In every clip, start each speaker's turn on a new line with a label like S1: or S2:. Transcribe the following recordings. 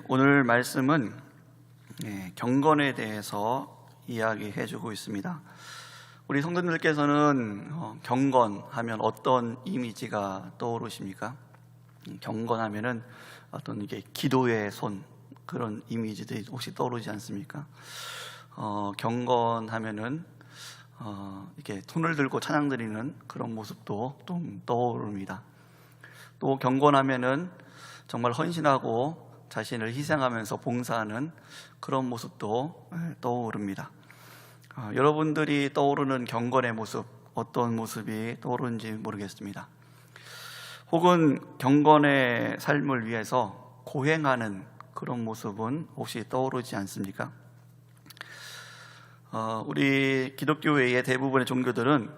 S1: 오늘 말씀은 경건에 대해서 이야기해 주고 있습니다. 우리 성도님들께서는 경건하면 어떤 이미지가 떠오르십니까? 경건하면은 어떤 이게 기도의 손, 그런 이미지들이 혹시 떠오르지 않습니까? 경건하면은 이렇게 손을 들고 찬양 드리는 그런 모습도 좀 떠오릅니다. 또 경건하면은 정말 헌신하고 자신을 희생하면서 봉사하는 그런 모습도 떠오릅니다. 여러분들이 떠오르는 경건의 모습, 어떤 모습이 떠오르는지 모르겠습니다. 혹은 경건의 삶을 위해서 고행하는 그런 모습은 혹시 떠오르지 않습니까? 우리 기독교회의 대부분의 종교들은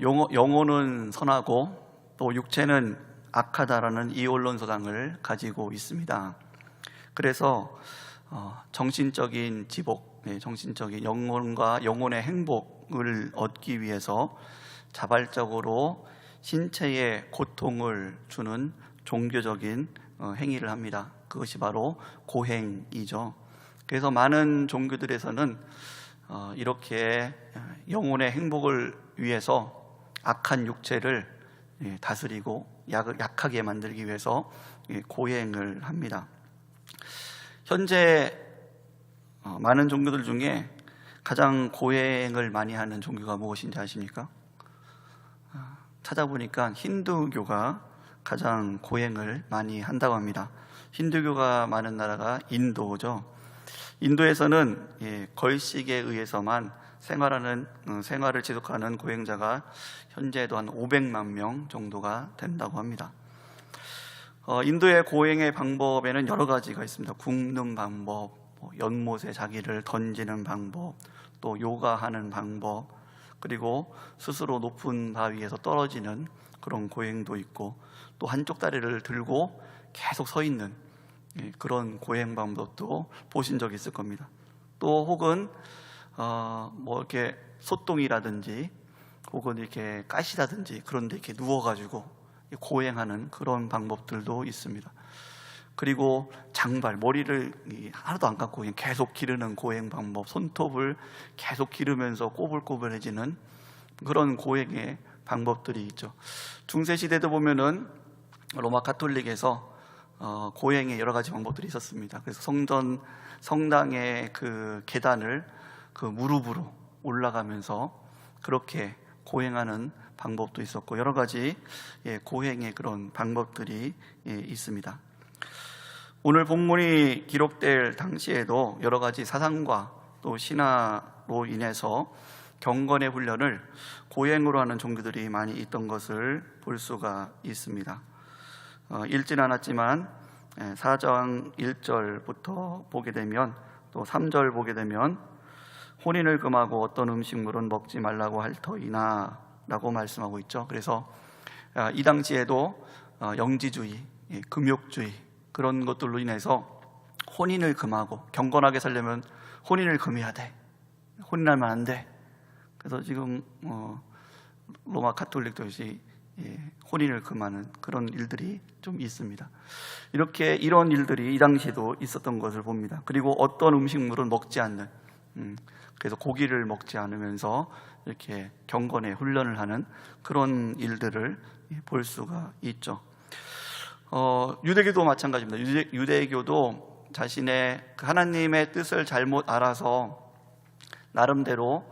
S1: 영혼은 선하고 또 육체는 악하다라는 이원론서당을 가지고 있습니다. 그래서 정신적인 지복, 정신적인 영혼과 영혼의 행복을 얻기 위해서 자발적으로 신체에 고통을 주는 종교적인 행위를 합니다. 그것이 바로 고행이죠. 그래서 많은 종교들에서는 이렇게 영혼의 행복을 위해서 악한 육체를 다스리고 약하게 만들기 위해서 고행을 합니다. 현재 많은 종교들 중에 가장 고행을 많이 하는 종교가 무엇인지 아십니까? 찾아보니까 힌두교가 가장 고행을 많이 한다고 합니다. 힌두교가 많은 나라가 인도죠. 인도에서는 걸식에 의해서만 생활을 지속하는 고행자가 현재도 한 500만 명 정도가 된다고 합니다. 인도의 고행의 방법에는 여러 가지가 있습니다. 굽는 방법, 연못에 자기를 던지는 방법, 또 요가하는 방법, 그리고 스스로 높은 바위에서 떨어지는 그런 고행도 있고, 또 한쪽 다리를 들고 계속 서 있는 그런 고행 방법도 보신 적이 있을 겁니다. 또 혹은 이렇게 소똥이라든지 혹은 이렇게 가시라든지 그런 데 이렇게 누워가지고 고행하는 그런 방법들도 있습니다. 그리고 장발, 머리를 하나도 안 감고 그냥 계속 기르는 고행 방법, 손톱을 계속 기르면서 꼬불꼬불해지는 그런 고행의 방법들이 있죠. 중세시대도 보면은 로마 가톨릭에서 고행의 여러 가지 방법들이 있었습니다. 그래서 성당의 그 계단을 그 무릎으로 올라가면서 그렇게 고행하는 방법도 있었고, 여러 가지 고행의 그런 방법들이 있습니다. 오늘 본문이 기록될 당시에도 여러 가지 사상과 또 신화로 인해서 경건의 훈련을 고행으로 하는 종교들이 많이 있던 것을 볼 수가 있습니다. 읽진 않았지만 4장 1절부터 보게 되면, 또 3절 보게 되면 혼인을 금하고 어떤 음식물은 먹지 말라고 할 터이나 라고 말씀하고 있죠. 그래서 이 당시에도 영지주의, 금욕주의 그런 것들로 인해서 혼인을 금하고, 경건하게 살려면 혼인을 금해야 돼, 혼인하면 안 돼. 그래서 지금 로마 가톨릭도 혼인을 금하는 그런 일들이 좀 있습니다. 이런 일들이 이 당시에도 있었던 것을 봅니다. 그리고 어떤 음식물은 먹지 않는, 그래서 고기를 먹지 않으면서 이렇게 경건의 훈련을 하는 그런 일들을 볼 수가 있죠. 유대교도 마찬가지입니다. 유대교도 자신의 하나님의 뜻을 잘못 알아서 나름대로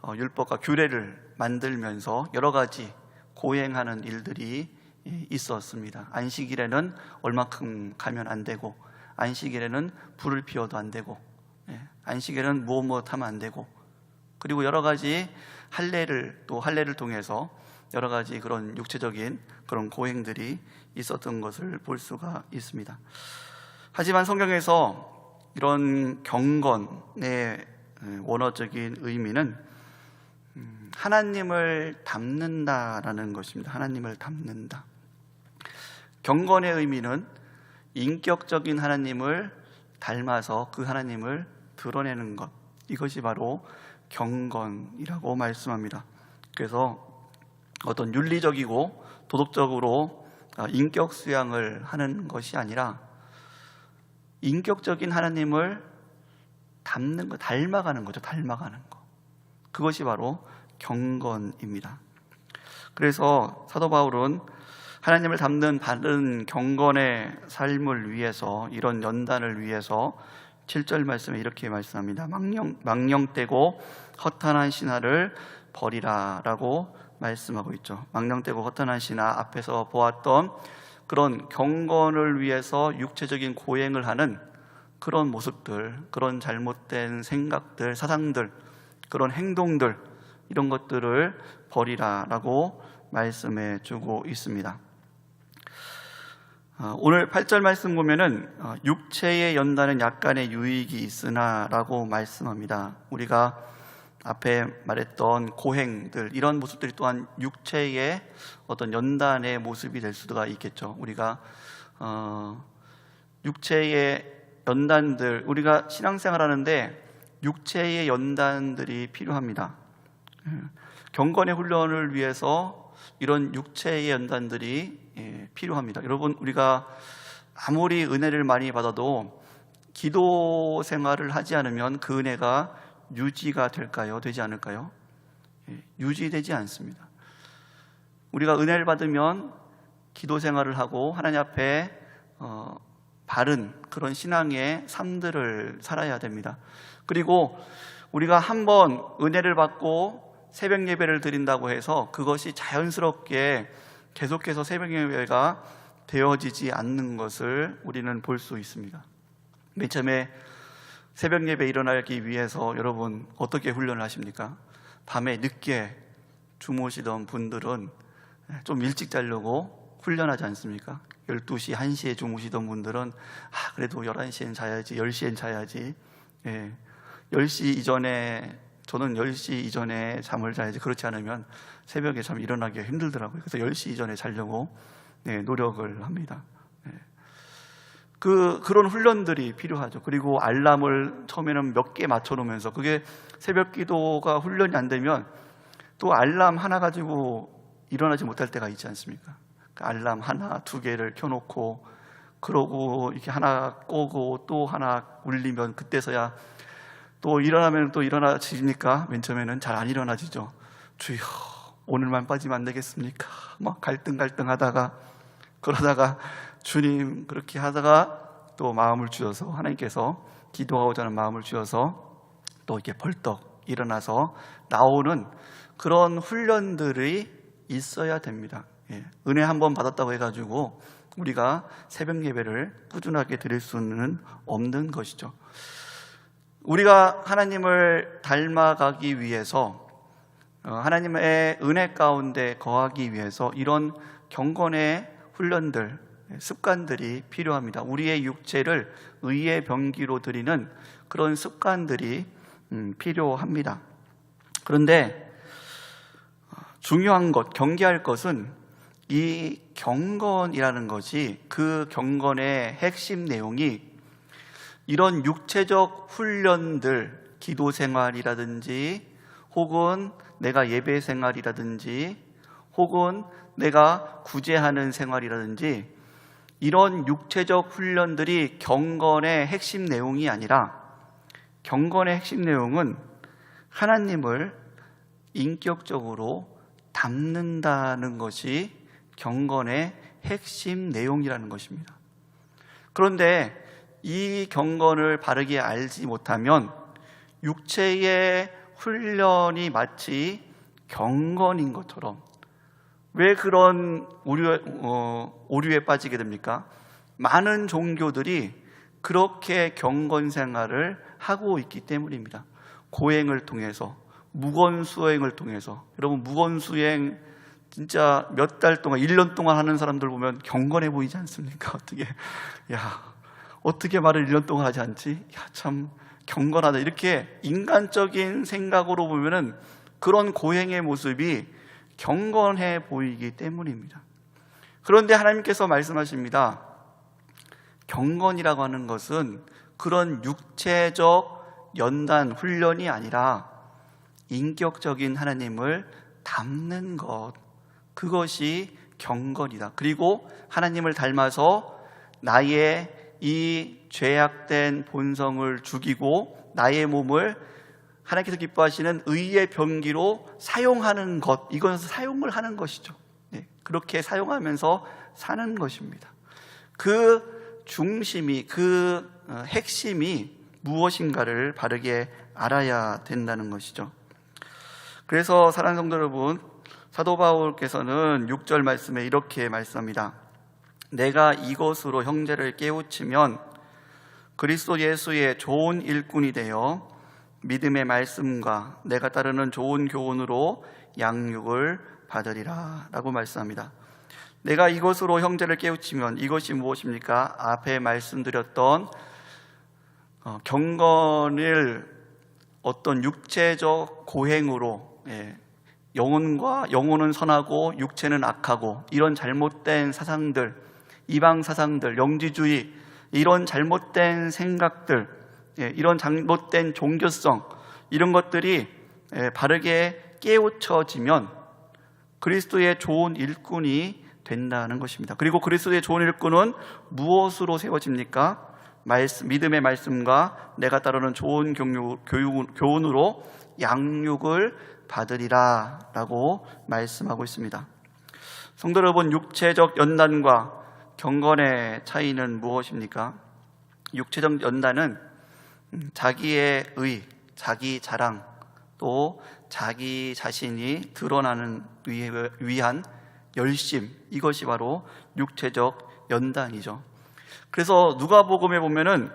S1: 율법과 규례를 만들면서 여러 가지 고행하는 일들이 있었습니다. 안식일에는 얼마큼 가면 안 되고, 안식일에는 불을 피워도 안 되고, 안식일에는 무엇 하면 안 되고, 그리고 여러 가지 할례를 통해서 여러 가지 그런 육체적인 그런 고행들이 있었던 것을 볼 수가 있습니다. 하지만 성경에서 이런 경건의 원어적인 의미는 하나님을 닮는다라는 것입니다. 하나님을 닮는다. 경건의 의미는 인격적인 하나님을 닮아서 그 하나님을 드러내는 것, 이것이 바로 경건이라고 말씀합니다. 그래서 어떤 윤리적이고 도덕적으로 인격 수양을 하는 것이 아니라 인격적인 하나님을 닮는 거, 닮아가는 거죠. 닮아가는 거. 그것이 바로 경건입니다. 그래서 사도 바울은 하나님을 닮는 바른 경건의 삶을 위해서, 이런 연단을 위해서 7절 말씀에 이렇게 말씀합니다. 망령되고 허탄한 신화를 버리라 라고 말씀하고 있죠. 망령되고 허탄한 신화, 앞에서 보았던 그런 경건을 위해서 육체적인 고행을 하는 그런 모습들, 그런 잘못된 생각들, 사상들, 그런 행동들, 이런 것들을 버리라 라고 말씀해 주고 있습니다. 오늘 8절 말씀 보면은 육체의 연단은 약간의 유익이 있으나 라고 말씀합니다. 우리가 앞에 말했던 고행들, 이런 모습들이 또한 육체의 어떤 연단의 모습이 될 수가 있겠죠. 우리가 육체의 연단들, 우리가 신앙생활 하는데 육체의 연단들이 필요합니다. 경건의 훈련을 위해서 이런 육체의 연단들이 필요합니다. 여러분, 우리가 아무리 은혜를 많이 받아도 기도 생활을 하지 않으면 그 은혜가 유지가 될까요? 되지 않을까요? 유지되지 않습니다. 우리가 은혜를 받으면 기도 생활을 하고 하나님 앞에 바른 그런 신앙의 삶들을 살아야 됩니다. 그리고 우리가 한번 은혜를 받고 새벽 예배를 드린다고 해서 그것이 자연스럽게 계속해서 새벽 예배가 되어지지 않는 것을 우리는 볼 수 있습니다. 맨 처음에 새벽 예배 일어나기 위해서 여러분 어떻게 훈련을 하십니까? 밤에 늦게 주무시던 분들은 좀 일찍 자려고 훈련하지 않습니까? 12시, 1시에 주무시던 분들은 그래도 11시엔 자야지, 10시엔 자야지. 10시 이전에, 저는 10시 이전에 잠을 자야지. 그렇지 않으면 새벽에 참 일어나기가 힘들더라고요. 그래서 10시 이전에 자려고 노력을 합니다. 그런 훈련들이 필요하죠. 그리고 알람을 처음에는 몇 개 맞춰 놓으면서, 그게 새벽 기도가 훈련이 안 되면 또 알람 하나 가지고 일어나지 못할 때가 있지 않습니까? 알람 하나, 두 개를 켜놓고, 그러고 이렇게 하나 꼬고 또 하나 울리면 그때서야 또 일어나면 또 일어나지니까 맨 처음에는 잘 안 일어나지죠. 주여, 오늘만 빠지면 안 되겠습니까? 막 갈등 하다가, 그러다가 주님, 그렇게 하다가 또 마음을 주셔서, 하나님께서 기도하고자 하는 마음을 주셔서 또 이렇게 벌떡 일어나서 나오는 그런 훈련들이 있어야 됩니다. 은혜 한번 받았다고 해가지고 우리가 새벽 예배를 꾸준하게 드릴 수는 없는 것이죠. 우리가 하나님을 닮아가기 위해서, 하나님의 은혜 가운데 거하기 위해서 이런 경건의 훈련들, 습관들이 필요합니다. 우리의 육체를 의의 병기로 드리는 그런 습관들이 필요합니다. 그런데 중요한 것, 경계할 것은 이 경건이라는 것이, 그 경건의 핵심 내용이 이런 육체적 훈련들, 기도 생활이라든지 혹은 내가 예배 생활이라든지 혹은 내가 구제하는 생활이라든지 이런 육체적 훈련들이 경건의 핵심 내용이 아니라, 경건의 핵심 내용은 하나님을 인격적으로 닮는다는 것이 경건의 핵심 내용이라는 것입니다. 그런데 이 경건을 바르게 알지 못하면 육체의 훈련이 마치 경건인 것처럼, 왜 그런 오류에 빠지게 됩니까? 많은 종교들이 그렇게 경건 생활을 하고 있기 때문입니다. 고행을 통해서, 무건수행을 통해서. 여러분, 무건수행 진짜 몇 달 동안, 1년 동안 하는 사람들 보면 경건해 보이지 않습니까? 어떻게 말을 1년 동안 하지 않지? 참 경건하다. 이렇게 인간적인 생각으로 보면은 그런 고행의 모습이 경건해 보이기 때문입니다. 그런데 하나님께서 말씀하십니다. 경건이라고 하는 것은 그런 육체적 연단, 훈련이 아니라 인격적인 하나님을 닮는 것, 그것이 경건이다. 그리고 하나님을 닮아서 나의 이 죄악된 본성을 죽이고 나의 몸을 하나님께서 기뻐하시는 의의 병기로 사용하는 것, 이건 사용을 하는 것이죠. 그렇게 사용하면서 사는 것입니다. 그 중심이, 그 핵심이 무엇인가를 바르게 알아야 된다는 것이죠. 그래서 사랑하는 성도 여러분, 사도 바울께서는 6절 말씀에 이렇게 말씀합니다. 내가 이것으로 형제를 깨우치면 그리스도 예수의 좋은 일꾼이 되어 믿음의 말씀과 내가 따르는 좋은 교훈으로 양육을 받으리라 라고 말씀합니다. 내가 이것으로 형제를 깨우치면 이것이 무엇입니까? 앞에 말씀드렸던 경건을 어떤 육체적 고행으로, 영혼은 선하고 육체는 악하고 이런 잘못된 사상들, 이방 사상들, 영지주의, 이런 잘못된 생각들, 이런 잘못된 종교성, 이런 것들이 바르게 깨우쳐지면 그리스도의 좋은 일꾼이 된다는 것입니다. 그리고 그리스도의 좋은 일꾼은 무엇으로 세워집니까? 믿음의 말씀과 내가 따르는 좋은 교훈으로 양육을 받으리라 라고 말씀하고 있습니다. 성도 여러분, 육체적 연단과 경건의 차이는 무엇입니까? 육체적 연단은 자기의 의, 자기 자랑, 또 자기 자신이 드러나는 위한 열심, 이것이 바로 육체적 연단이죠. 그래서 누가복음에 보면은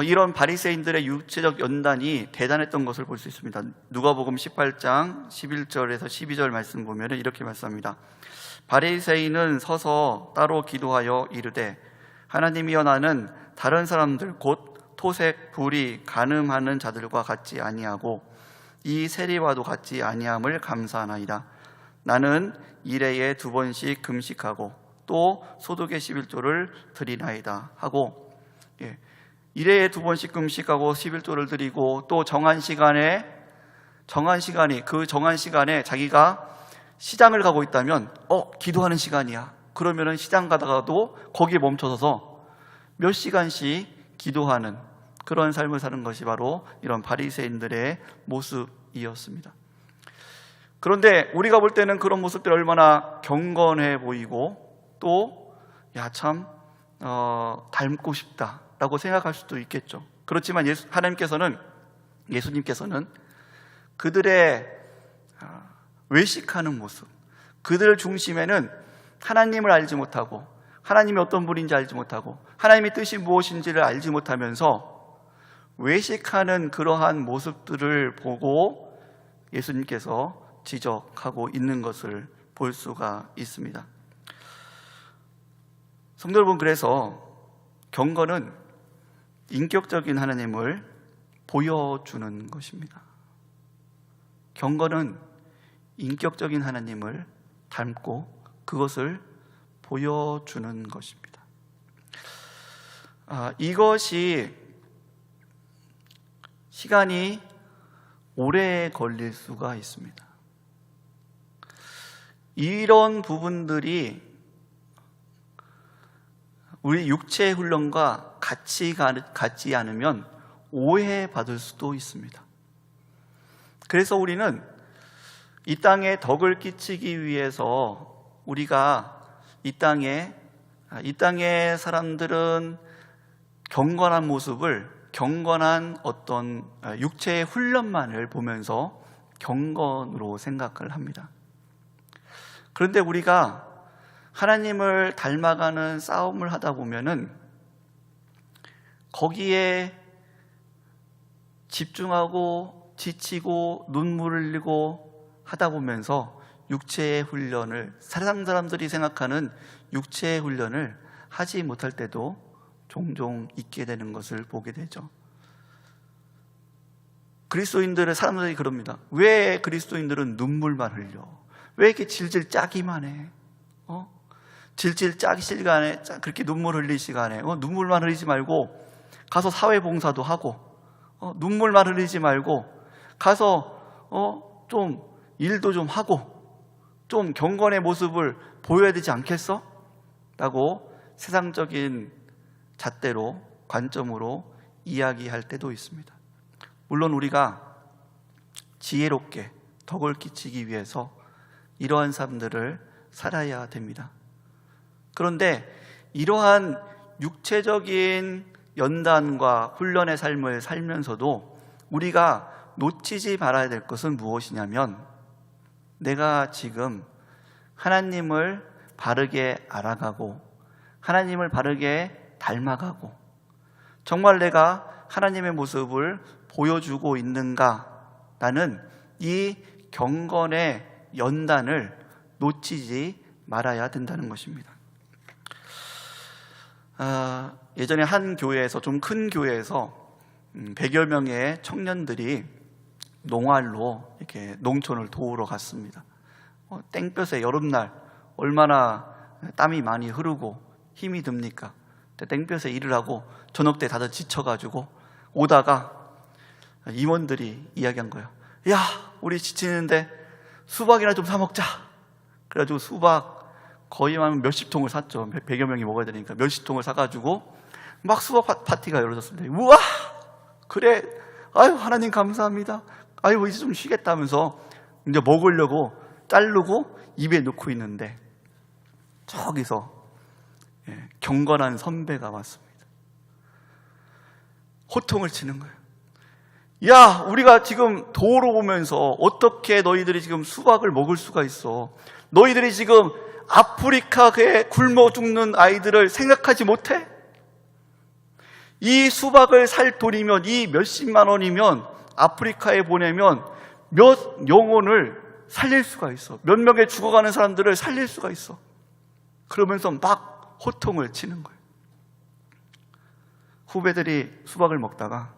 S1: 이런 바리새인들의 육체적 연단이 대단했던 것을 볼 수 있습니다. 누가복음 18장 11절에서 12절 말씀 보면은 이렇게 말씀합니다. 바리새인은 서서 따로 기도하여 이르되 하나님이여, 나는 다른 사람들 곧 토색, 불의, 간음하는 자들과 같지 아니하고 이 세리와도 같지 아니함을 감사하나이다. 나는 일해에 2번씩 금식하고 또 소득의 11조를 드리나이다 하고, 일해에 2번씩 금식하고 11조를 드리고 또 정한 시간에 자기가 시장을 가고 있다면 기도하는 시간이야. 그러면은 시장 가다가도 거기에 멈춰서서 몇 시간씩 기도하는 그런 삶을 사는 것이 바로 이런 바리새인들의 모습이었습니다. 그런데 우리가 볼 때는 그런 모습들이 얼마나 경건해 보이고 또 참 닮고 싶다라고 생각할 수도 있겠죠. 그렇지만 예수님께서는 그들의 외식하는 모습, 그들 중심에는 하나님을 알지 못하고 하나님이 어떤 분인지 알지 못하고 하나님의 뜻이 무엇인지를 알지 못하면서 외식하는 그러한 모습들을 보고 예수님께서 지적하고 있는 것을 볼 수가 있습니다. 성도 여러분, 그래서 경건은 인격적인 하나님을 보여주는 것입니다. 경건은 인격적인 하나님을 닮고 그것을 보여주는 것입니다. 이것이 시간이 오래 걸릴 수가 있습니다. 이런 부분들이 우리 육체 훈련과 같지 않으면 오해받을 수도 있습니다. 그래서 우리는 이 땅에 덕을 끼치기 위해서 우리가 이 땅의 사람들은 경건한 모습을, 경건한 어떤 육체의 훈련만을 보면서 경건으로 생각을 합니다. 그런데 우리가 하나님을 닮아가는 싸움을 하다 보면은 거기에 집중하고 지치고 눈물을 흘리고 하다 보면서 육체의 훈련을, 세상 사람들이 생각하는 육체의 훈련을 하지 못할 때도 종종 있게 되는 것을 보게 되죠. 사람들이 그럽니다. 왜 그리스도인들은 눈물만 흘려? 왜 이렇게 질질 짜기만 해? 질질 짜기 시간에 그렇게 눈물 흘릴 시간에 눈물만 흘리지 말고 가서 사회봉사도 하고, 눈물만 흘리지 말고 가서 좀 일도 좀 하고 좀 경건의 모습을 보여야 되지 않겠어? 라고 세상적인 잣대로, 관점으로 이야기할 때도 있습니다. 물론 우리가 지혜롭게 덕을 끼치기 위해서 이러한 삶들을 살아야 됩니다. 그런데 이러한 육체적인 연단과 훈련의 삶을 살면서도 우리가 놓치지 말아야 될 것은 무엇이냐면, 내가 지금 하나님을 바르게 알아가고 하나님을 바르게 닮아가고 정말 내가 하나님의 모습을 보여주고 있는가라는 이 경건의 연단을 놓치지 말아야 된다는 것입니다. 예전에 한 교회에서, 좀 큰 교회에서 100여 명의 청년들이 농활로 이렇게 농촌을 도우러 갔습니다. 땡볕에 여름날 얼마나 땀이 많이 흐르고 힘이 듭니까? 땡볕에 일을 하고 저녁 때 다들 지쳐가지고 오다가 임원들이 이야기한 거예요. 야, 우리 지치는데 수박이나 좀 사 먹자. 그래가지고 수박 거의 한 몇십 통을 샀죠. 100여 명이 먹어야 되니까 몇십 통을 사가지고 막 수박 파티가 열어졌습니다. 우와, 그래, 아유 하나님 감사합니다. 아유 이제 좀 쉬겠다면서 이제 먹으려고 자르고 입에 넣고 있는데 저기서 경건한 선배가 왔습니다. 호통을 치는 거예요. 야, 우리가 지금 도로 보면서 어떻게 너희들이 지금 수박을 먹을 수가 있어? 너희들이 지금 아프리카에 굶어 죽는 아이들을 생각하지 못해? 이 수박을 살 돈이면, 이 몇십만 원이면 아프리카에 보내면 몇 영혼을 살릴 수가 있어. 몇 명의 죽어가는 사람들을 살릴 수가 있어. 그러면서 막 호통을 치는 거예요. 후배들이 수박을 먹다가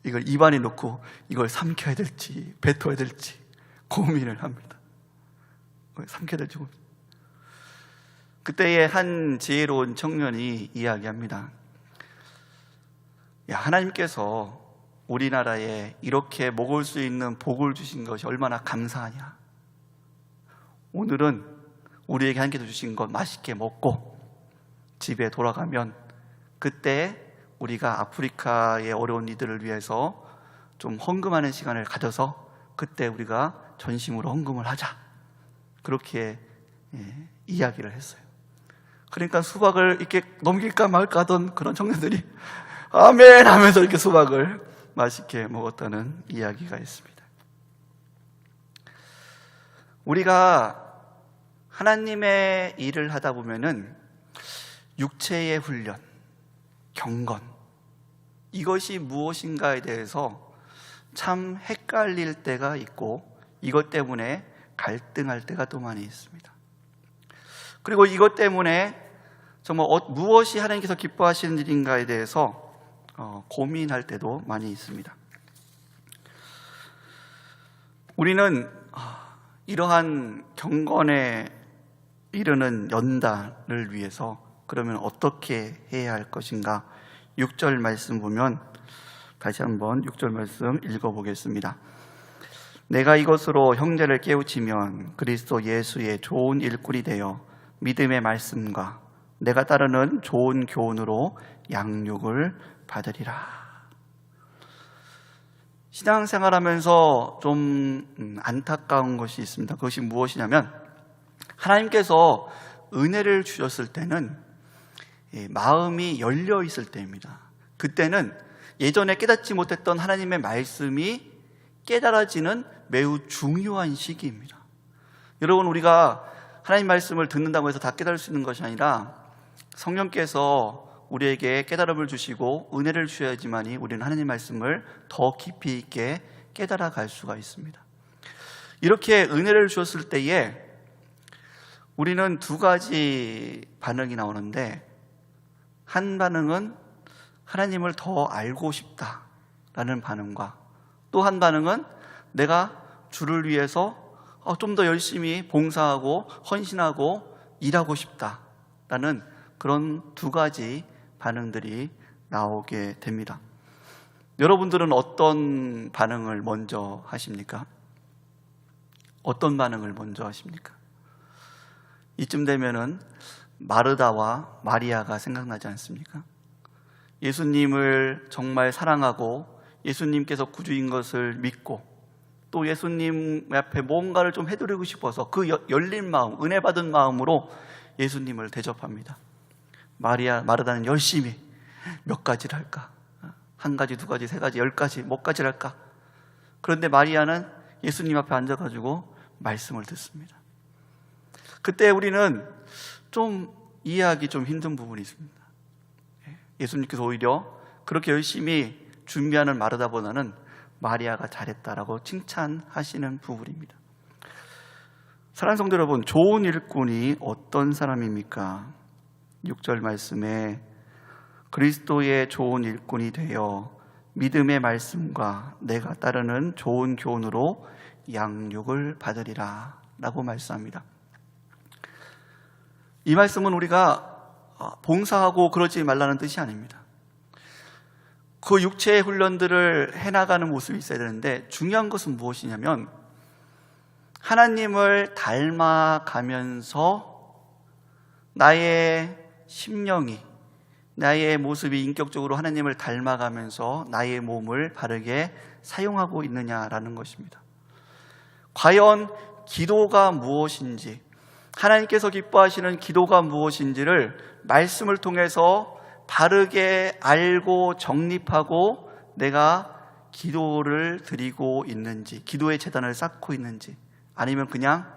S1: 이걸 입안에 넣고 이걸 삼켜야 될지 뱉어야 될지 고민을 합니다. 삼켜야 될지 고민. 그때의 한 지혜로운 청년이 이야기합니다. 야, 하나님께서 우리나라에 이렇게 먹을 수 있는 복을 주신 것이 얼마나 감사하냐. 오늘은 우리에게 하나님께서 주신 것 맛있게 먹고 집에 돌아가면 그때 우리가 아프리카의 어려운 이들을 위해서 좀 헌금하는 시간을 가져서 그때 우리가 전심으로 헌금을 하자. 그렇게 이야기를 했어요. 그러니까 수박을 이렇게 넘길까 말까 하던 그런 청년들이 아멘 하면서 이렇게 수박을 맛있게 먹었다는 이야기가 있습니다. 우리가 하나님의 일을 하다 보면은 육체의 훈련, 경건, 이것이 무엇인가에 대해서 참 헷갈릴 때가 있고 이것 때문에 갈등할 때가 또 많이 있습니다. 그리고 이것 때문에 정말 무엇이 하나님께서 기뻐하시는 일인가에 대해서 고민할 때도 많이 있습니다. 우리는 이러한 경건에 이르는 연단을 위해서 그러면 어떻게 해야 할 것인가? 6절 말씀 보면 다시 한번 6절 말씀 읽어보겠습니다. 내가 이것으로 형제를 깨우치면 그리스도 예수의 좋은 일꾼이 되어 믿음의 말씀과 내가 따르는 좋은 교훈으로 양육을 받으리라. 신앙생활하면서 좀 안타까운 것이 있습니다. 그것이 무엇이냐면 하나님께서 은혜를 주셨을 때는 마음이 열려 있을 때입니다. 그때는 예전에 깨닫지 못했던 하나님의 말씀이 깨달아지는 매우 중요한 시기입니다. 여러분, 우리가 하나님 말씀을 듣는다고 해서 다 깨달을 수 있는 것이 아니라 성령께서 우리에게 깨달음을 주시고 은혜를 주셔야지만이 우리는 하나님 말씀을 더 깊이 있게 깨달아 갈 수가 있습니다. 이렇게 은혜를 주셨을 때에 우리는 두 가지 반응이 나오는데, 한 반응은 하나님을 더 알고 싶다라는 반응과 또 한 반응은 내가 주를 위해서 좀 더 열심히 봉사하고 헌신하고 일하고 싶다라는 그런 두 가지 반응들이 나오게 됩니다. 여러분들은 어떤 반응을 먼저 하십니까? 어떤 반응을 먼저 하십니까? 이쯤 되면은 마르다와 마리아가 생각나지 않습니까? 예수님을 정말 사랑하고 예수님께서 구주인 것을 믿고 또 예수님 앞에 뭔가를 좀 해드리고 싶어서 그 열린 마음, 은혜 받은 마음으로 예수님을 대접합니다. 마르다는 열심히 몇 가지를 할까? 한 가지, 두 가지, 세 가지, 10가지, 몇 가지를 할까? 그런데 마리아는 예수님 앞에 앉아가지고 말씀을 듣습니다. 그때 우리는 좀 이해하기 좀 힘든 부분이 있습니다. 예수님께서 오히려 그렇게 열심히 준비하는 마르다보다는 마리아가 잘했다라고 칭찬하시는 부분입니다. 사랑하는 성도 여러분, 좋은 일꾼이 어떤 사람입니까? 6절 말씀에 그리스도의 좋은 일꾼이 되어 믿음의 말씀과 내가 따르는 좋은 교훈으로 양육을 받으리라 라고 말씀합니다. 이 말씀은 우리가 봉사하고 그러지 말라는 뜻이 아닙니다. 그 육체의 훈련들을 해나가는 모습이 있어야 되는데 중요한 것은 무엇이냐면 하나님을 닮아가면서 나의 심령이, 나의 모습이 인격적으로 하나님을 닮아가면서 나의 몸을 바르게 사용하고 있느냐라는 것입니다. 과연 기도가 무엇인지, 하나님께서 기뻐하시는 기도가 무엇인지를 말씀을 통해서 바르게 알고 정립하고 내가 기도를 드리고 있는지, 기도의 재단을 쌓고 있는지, 아니면 그냥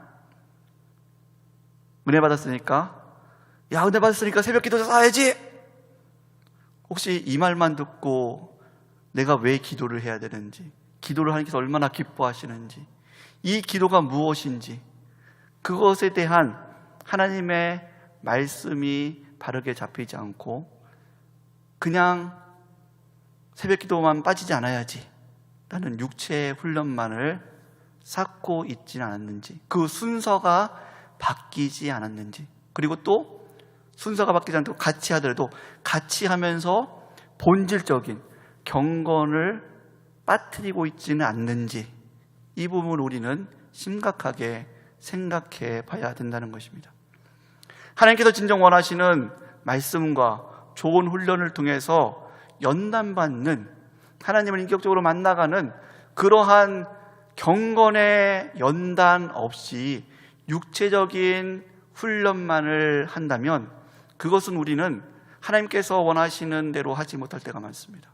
S1: 은혜 받았으니까 은혜 받았으니까 새벽 기도 쌓아야지, 혹시 이 말만 듣고 내가 왜 기도를 해야 되는지, 기도를 하나님께서 얼마나 기뻐하시는지, 이 기도가 무엇인지, 그것에 대한 하나님의 말씀이 바르게 잡히지 않고 그냥 새벽 기도만 빠지지 않아야지 라는 육체의 훈련만을 쌓고 있지는 않았는지, 그 순서가 바뀌지 않았는지, 그리고 또 순서가 바뀌지 않고 같이 하더라도 같이 하면서 본질적인 경건을 빠뜨리고 있지는 않는지, 이 부분을 우리는 심각하게 생각해 봐야 된다는 것입니다. 하나님께서 진정 원하시는 말씀과 좋은 훈련을 통해서 연단받는, 하나님을 인격적으로 만나가는 그러한 경건의 연단 없이 육체적인 훈련만을 한다면 그것은 우리는 하나님께서 원하시는 대로 하지 못할 때가 많습니다.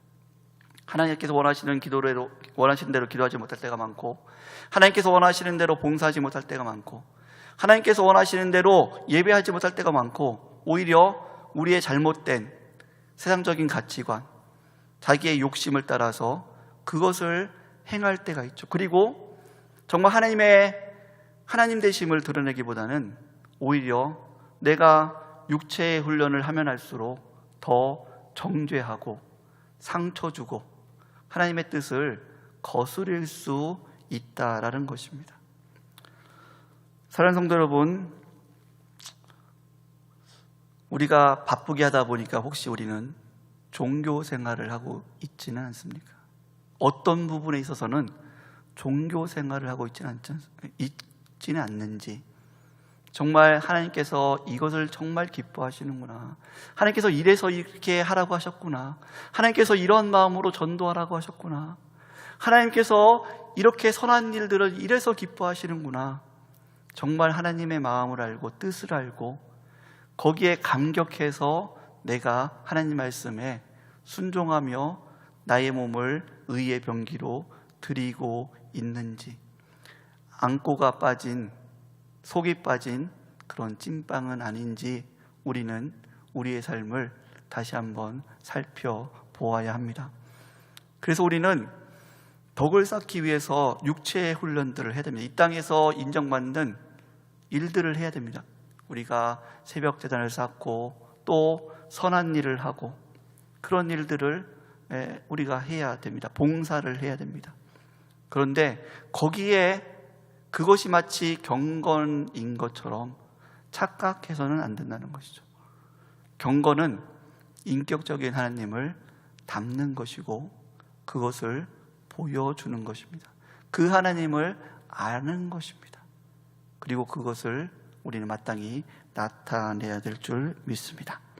S1: 하나님께서 원하시는 대로 기도하지 못할 때가 많고, 하나님께서 원하시는 대로 봉사하지 못할 때가 많고, 하나님께서 원하시는 대로 예배하지 못할 때가 많고, 오히려 우리의 잘못된 세상적인 가치관, 자기의 욕심을 따라서 그것을 행할 때가 있죠. 그리고 정말 하나님 되심을 드러내기보다는 오히려 내가 육체의 훈련을 하면 할수록 더 정죄하고 상처 주고 하나님의 뜻을 거스릴 수 있다라는 것입니다. 사랑하는 성도 여러분, 우리가 바쁘게 하다 보니까 혹시 우리는 종교 생활을 하고 있지는 않습니까? 어떤 부분에 있어서는 종교 생활을 하고 있지는 않는지, 정말 하나님께서 이것을 정말 기뻐하시는구나, 하나님께서 이래서 이렇게 하라고 하셨구나, 하나님께서 이런 마음으로 전도하라고 하셨구나, 하나님께서 이렇게 선한 일들을 이래서 기뻐하시는구나, 정말 하나님의 마음을 알고 뜻을 알고 거기에 감격해서 내가 하나님 말씀에 순종하며 나의 몸을 의의 병기로 드리고 있는지, 안고가 빠진, 속이 빠진 그런 찐빵은 아닌지 우리는 우리의 삶을 다시 한번 살펴보아야 합니다. 그래서 우리는 덕을 쌓기 위해서 육체의 훈련들을 해야 됩니다. 이 땅에서 인정받는 일들을 해야 됩니다. 우리가 새벽 제단을 쌓고 또 선한 일을 하고 그런 일들을 우리가 해야 됩니다. 봉사를 해야 됩니다. 그런데 거기에 그것이 마치 경건인 것처럼 착각해서는 안 된다는 것이죠. 경건은 인격적인 하나님을 담는 것이고 그것을 보여주는 것입니다. 그 하나님을 아는 것입니다. 그리고 그것을 우리는 마땅히 나타내야 될 줄 믿습니다.